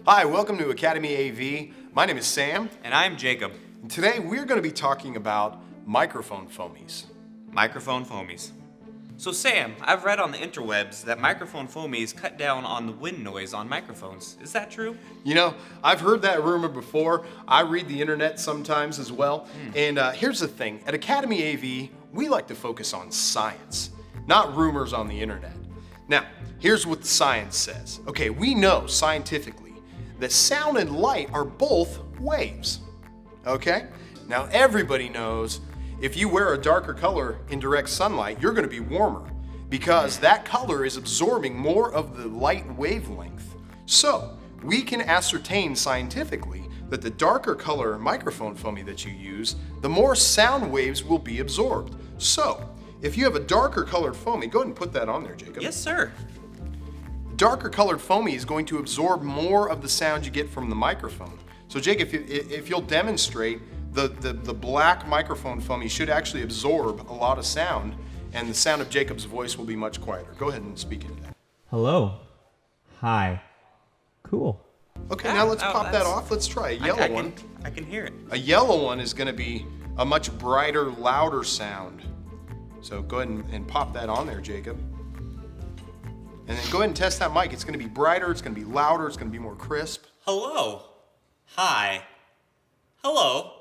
Hi, welcome to Academy AV. My name is Sam. And I'm Jacob. And today we're going to be talking about microphone foamies. Microphone foamies. So Sam, I've read on the interwebs that microphone foamies cut down on the wind noise on microphones. Is that true? You know, I've heard that rumor before. I read the internet sometimes as well. And here's the thing. At Academy AV, we like to focus on science, not rumors on the internet. Now, here's what the science says. Okay, we know scientifically that sound and light are both waves. Okay? Now, everybody knows if you wear a darker color in direct sunlight, you're going to be warmer because that color is absorbing more of the light wavelength. So, we can ascertain scientifically that the darker color microphone foamy that you use, the more sound waves will be absorbed. So, if you have a darker colored foamy, go ahead and put that on there, Jacob. Yes, sir. Darker colored foamy is going to absorb more of the sound you get from the microphone. So Jake, if you'll demonstrate, the black microphone foamy should actually absorb a lot of sound, and the sound of Jacob's voice will be much quieter. Go ahead and speak into that. Hello. Hi. Cool. Okay, now let's pop that off. Let's try a yellow one. I can hear it. A yellow one is going to be a much brighter, louder sound. So go ahead and pop that on there, Jacob. And then go ahead and test that mic. It's going to be brighter, it's going to be louder, it's going to be more crisp. Hello. Hi. Hello.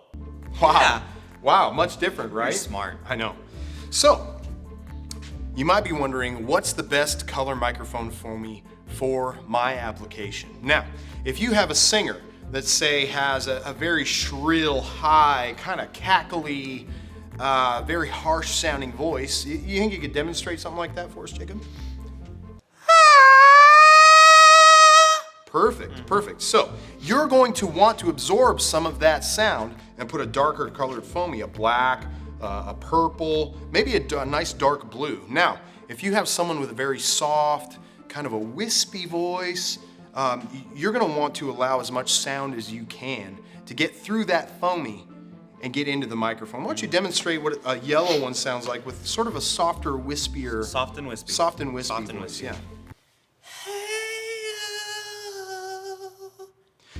Wow. Yeah. Wow, much different, right? You're smart. I know. So, you might be wondering, what's the best color microphone foamy for my application? Now, if you have a singer that, say, has a very shrill, high, kind of cackly, very harsh sounding voice, you think you could demonstrate something like that for us, Jacob? Perfect, perfect. So you're going to want to absorb some of that sound and put a darker colored foamy, a black, a purple, maybe a nice dark blue. Now, if you have someone with a very soft, kind of a wispy voice, you're gonna want to allow as much sound as you can to get through that foamy and get into the microphone. Why don't you demonstrate what a yellow one sounds like with sort of a softer, wispier. Soft and wispy. Soft and wispy Soft and voice, wispy. yeah.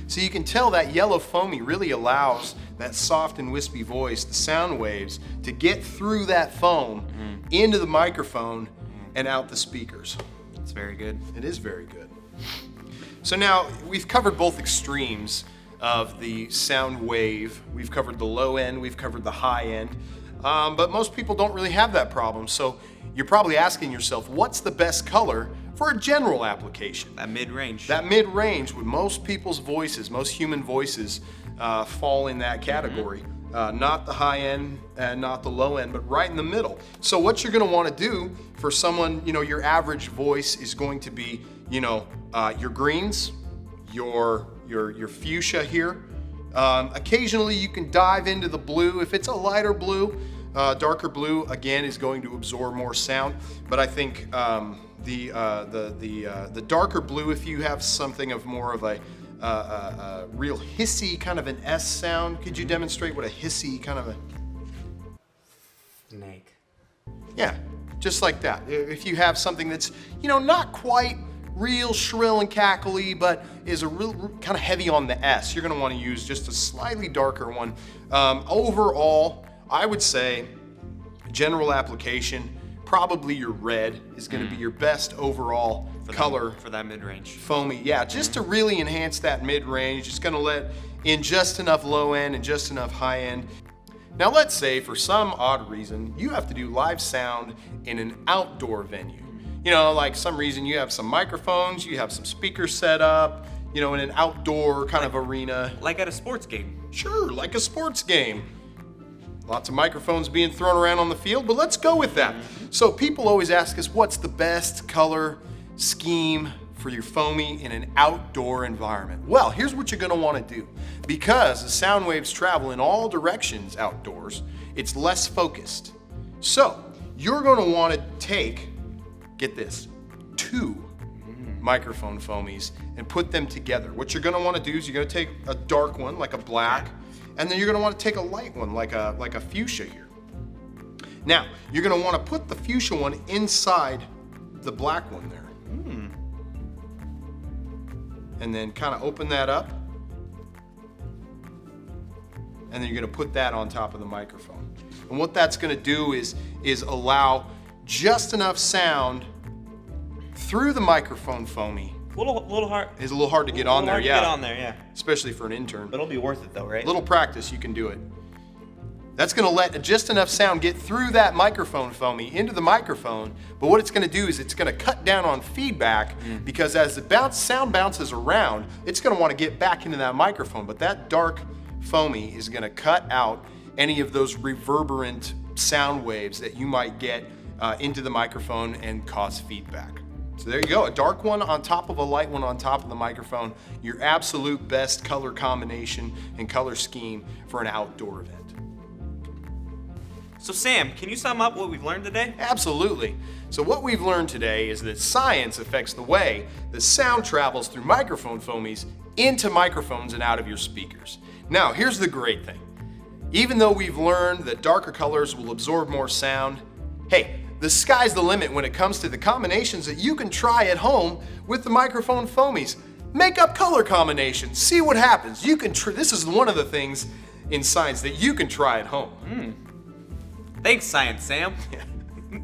So you can tell that yellow foamy really allows that soft and wispy voice, the sound waves, to get through that foam into the microphone and out the speakers. It's very good. It is very good. So now we've covered both extremes of the sound wave. We've covered the low end, we've covered the high end, but most people don't really have that problem. So you're probably asking yourself, what's the best color for a general application? That mid-range. That mid-range, with most people's voices, most human voices fall in that category. Not the high end and not the low end, but right in the middle. So what you're gonna wanna do for someone, your average voice is going to be, your greens, your fuchsia here. Occasionally you can dive into the blue. If it's a lighter blue, darker blue, again, is going to absorb more sound. But I think the darker blue, if you have something of more of a real hissy kind of an S sound, could you demonstrate what a hissy kind of a... Snake. Yeah, just like that. If you have something that's, not quite real shrill and cackly, but is a real kind of heavy on the S, you're gonna wanna use just a slightly darker one. Overall, I would say, general application, probably your red is gonna be your best overall color. For that mid-range. Foamy, yeah, just to really enhance that mid-range. It's gonna let in just enough low end and just enough high end. Now let's say for some odd reason, you have to do live sound in an outdoor venue. Like some reason you have some microphones, you have some speakers set up, in an outdoor kind of arena. Like at a sports game. Sure, like a sports game. Lots of microphones being thrown around on the field, but let's go with that. So people always ask us, what's the best color scheme for your foamy in an outdoor environment? Well, here's what you're gonna wanna do. Because the sound waves travel in all directions outdoors, it's less focused. So you're gonna wanna take, get this, 2 microphone foamies and put them together. What you're gonna wanna do is you're gonna take a dark one, like a black, and then you're gonna wanna take a light one, like a fuchsia here. Now, you're gonna wanna put the fuchsia one inside the black one there. and then kind of open that up. And then you're gonna put that on top of the microphone. And what that's gonna do is allow just enough sound through the microphone foamy. Little hard. It's a little hard to get on there, yeah. Get on there, yeah. Especially for an intern. But it'll be worth it though, right? Little practice, you can do it. That's gonna let just enough sound get through that microphone foamy into the microphone, but what it's gonna do is it's gonna cut down on feedback because as the sound bounces around, it's gonna wanna get back into that microphone, but that dark foamy is gonna cut out any of those reverberant sound waves that you might get into the microphone and cause feedback. So there you go, a dark one on top of a light one on top of the microphone, your absolute best color combination and color scheme for an outdoor event. So Sam, can you sum up what we've learned today? Absolutely. So what we've learned today is that science affects the way the sound travels through microphone foamies into microphones and out of your speakers. Now, here's the great thing. Even though we've learned that darker colors will absorb more sound, hey, the sky's the limit when it comes to the combinations that you can try at home with the microphone foamies. Make up color combinations, see what happens. You can this is one of the things in science that you can try at home. Thanks, Science Sam. Yeah.